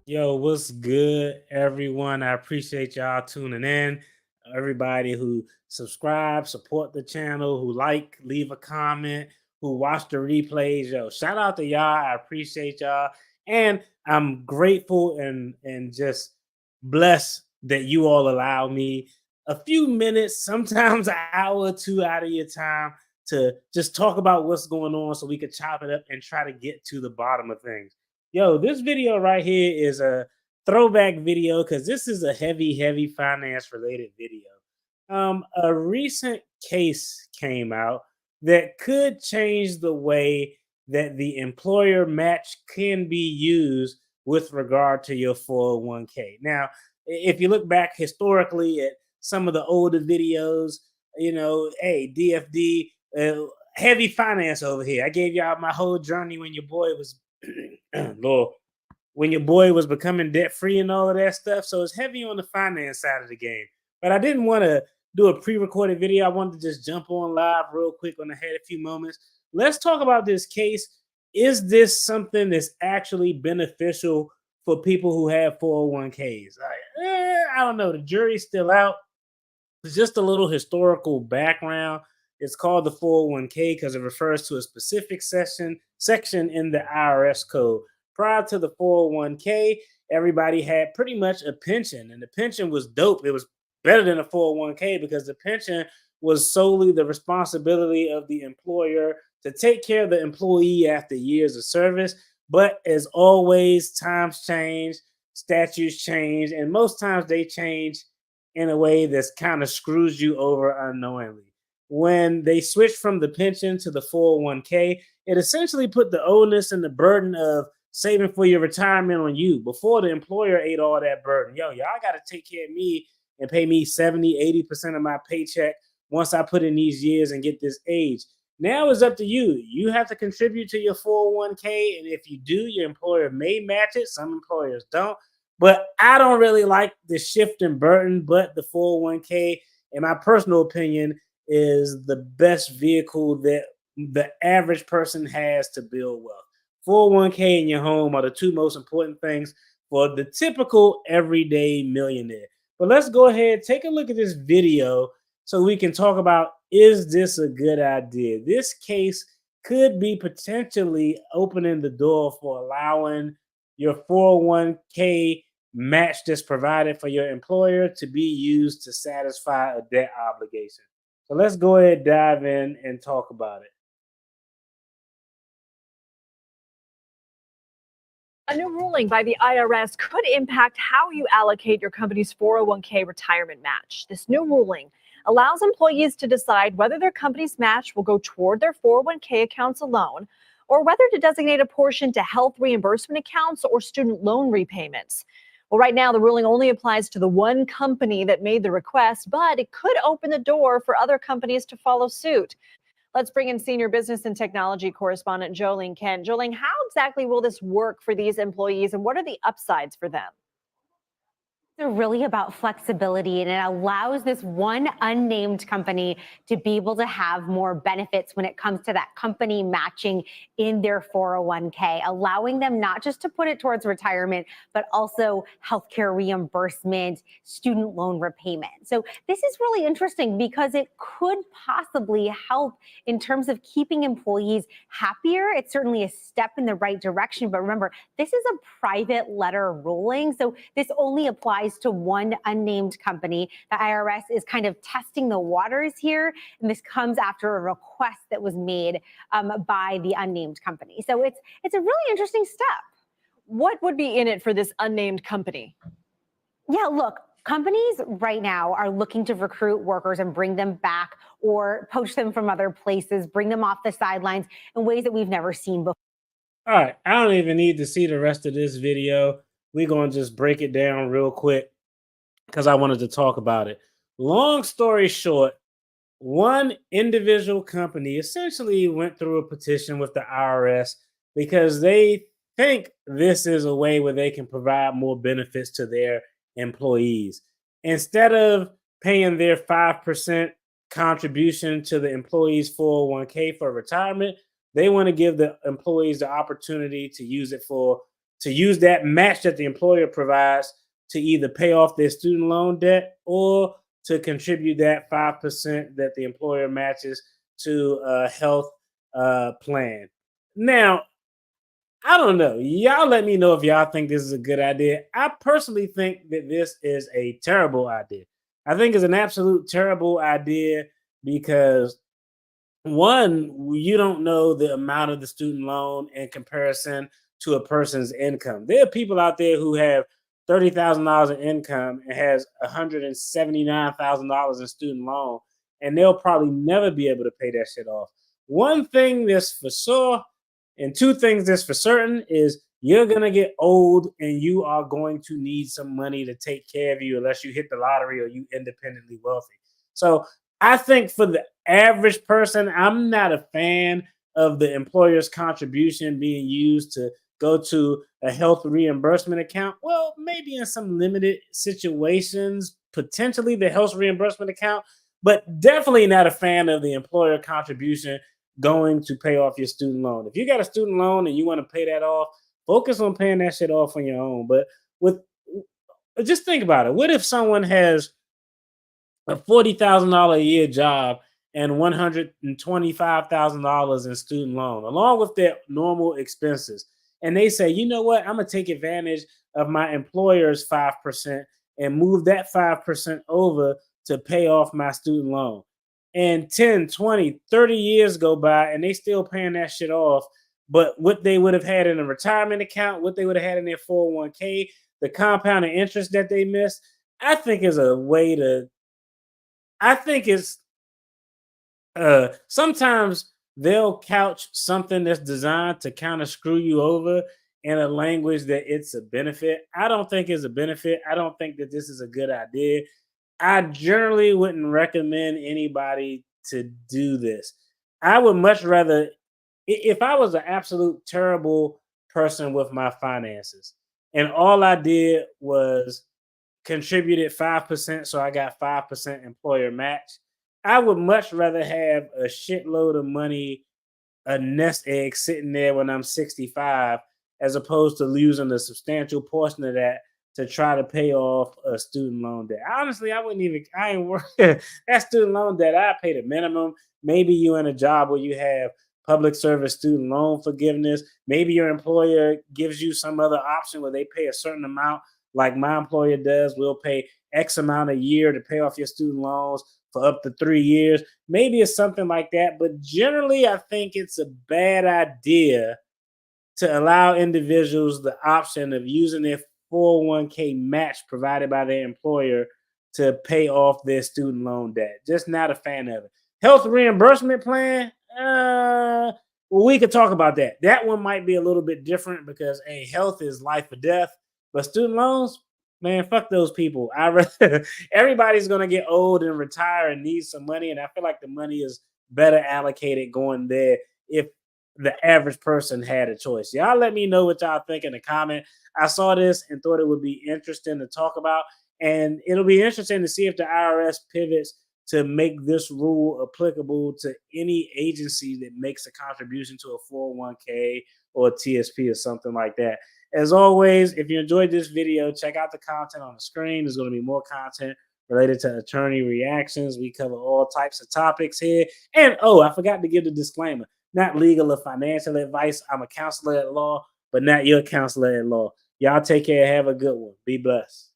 Yo, what's good, everyone? I appreciate y'all tuning in. Everybody who subscribe, support the channel, who like, leave a comment, who watch the replays. Yo, shout out to y'all. I appreciate y'all. And I'm grateful and just blessed that you all allow me a few minutes, sometimes an hour or two out of your time to just talk about what's going on so we can chop it up and try to get to the bottom of things. Yo, this video right here is a throwback video because this is a heavy finance related video. A recent case came out that could change the way that the employer match can be used with regard to your 401k. Now, if you look back historically at some of the older videos, hey, DFD, heavy finance over here. I gave y'all my whole journey when your boy was Lord, when your boy was becoming debt free and all of that stuff. So it's heavy on the finance side of the game. But I didn't want to do a pre recorded video. I wanted to just jump on live real quick when I had a few moments. Let's talk about this case. Is this something that's actually beneficial for people who have 401ks? I don't know. The jury's still out. It's just a little historical background. It's called the 401k because it refers to a specific section in the IRS code. Prior to the 401k, everybody had pretty much a pension, and the pension was dope. It was better than a 401k because the pension was solely the responsibility of the employer to take care of the employee after years of service. But as always, times change, statutes change, and most times they change in a way that's kind of screws you over unknowingly. When they switched from the pension to the 401k, it essentially put the onus and the burden of saving for your retirement on you. Before, the employer ate all that burden. Yo, y'all got to take care of me and pay me 70, 80% of my paycheck once I put in these years and get this age. Now it's up to you. You have to contribute to your 401k. And if you do, your employer may match it. Some employers don't. But I don't really like the shift in burden, but the 401k, in my personal opinion, is the best vehicle that the average person has to build wealth. 401k and your home are the two most important things for the typical everyday millionaire. But let's go ahead, take a look at this video so we can talk about, is this a good idea? This case could be potentially opening the door for allowing your 401k match that's provided for your employer to be used to satisfy a debt obligation. So let's go ahead, dive in, and talk about it. A new ruling by the IRS could impact how you allocate your company's 401k retirement match. This new ruling allows employees to decide whether their company's match will go toward their 401k accounts alone or whether to designate a portion to health reimbursement accounts or student loan repayments. Well, right now, the ruling only applies to the one company that made the request, but it could open the door for other companies to follow suit. Let's bring in senior business and technology correspondent Jolene Kent. Jolene, how exactly will this work for these employees and what are the upsides for them? They're really about flexibility, and it allows this one unnamed company to be able to have more benefits when it comes to that company matching in their 401k, allowing them not just to put it towards retirement, but also healthcare reimbursement, student loan repayment. So this is really interesting because it could possibly help in terms of keeping employees happier. It's certainly a step in the right direction, but remember, this is a private letter ruling, so this only applies to one unnamed company. The IRS is kind of testing the waters here, and this comes after a request that was made by the unnamed company. So it's a really interesting step. What would be in it for this unnamed company? Yeah, look, companies right now are looking to recruit workers and bring them back or poach them from other places, bring them off the sidelines in ways that we've never seen before. All right, I don't even need to see the rest of this video. We're going to just break it down real quick because I wanted to talk about it. Long story short, one individual company essentially went through a petition with the IRS because they think this is a way where they can provide more benefits to their employees. Instead of paying their 5% contribution to the employee's 401k for retirement, they want to give the employees the opportunity to use it for to use that match that the employer provides to either pay off their student loan debt or to contribute that 5% that the employer matches to a health plan. Now, I don't know. Y'all let me know if y'all think this is a good idea. I personally think that this is a terrible idea. I think it's an absolute terrible idea because one, you don't know the amount of the student loan in comparison to a person's income. There are people out there who have $30,000 in income and has $179,000 in student loan, and they'll probably never be able to pay that shit off. One thing that's for sure, and two things that's for certain, is you're gonna get old and you are going to need some money to take care of you unless you hit the lottery or you independently wealthy. So I think for the average person, I'm not a fan of the employer's contribution being used to go to a health reimbursement account. Well, maybe in some limited situations, potentially the health reimbursement account, but definitely not a fan of the employer contribution going to pay off your student loan. If you got a student loan and you want to pay that off, focus on paying that shit off on your own. But with just think about it. What if someone has a $40,000 a year job and $125,000 in student loan, along with their normal expenses? And they say, you know what, I'm going to take advantage of my employer's 5% and move that 5% over to pay off my student loan. And 10, 20, 30 years go by and they still paying that shit off. But what they would have had in a retirement account, what they would have had in their 401k, the compounded interest that they missed, I think is a way to, I think it's sometimes they'll couch something that's designed to kind of screw you over in a language that it's a benefit. I don't think it's a benefit. I don't think that this is a good idea. I generally wouldn't recommend anybody to do this. I would much rather, if I was an absolute terrible person with my finances and all I did was contributed 5%, so I got 5% employer match, I would much rather have a shitload of money, a nest egg sitting there when I'm 65, as opposed to losing a substantial portion of that to try to pay off a student loan debt. Honestly, I wouldn't even, I ain't work that student loan debt. I pay the minimum. Maybe you in a job where you have public service student loan forgiveness. Maybe your employer gives you some other option where they pay a certain amount, like my employer does. We'll pay X amount a year to pay off your student loans for up to 3 years. Maybe it's something like that. But generally, I think it's a bad idea to allow individuals the option of using their 401k match provided by their employer to pay off their student loan debt. Just not a fan of it. Health reimbursement plan, well, we could talk about that. That one might be a little bit different because health is life or death, but student loans, man, fuck those people. Everybody's gonna get old and retire and need some money, and I feel like the money is better allocated going there if the average person had a choice. Y'all let me know what y'all think in the comment. I saw this and thought it would be interesting to talk about, and it'll be interesting to see if the IRS pivots to make this rule applicable to any agency that makes a contribution to a 401k or a TSP or something like that. As always, if you enjoyed this video, check out the content on the screen. There's going to be more content related to attorney reactions. We cover all types of topics here. And I forgot to give the disclaimer: not legal or financial advice. I'm a counselor at law, but not your counselor at law. Y'all take care. Have a good one. Be blessed.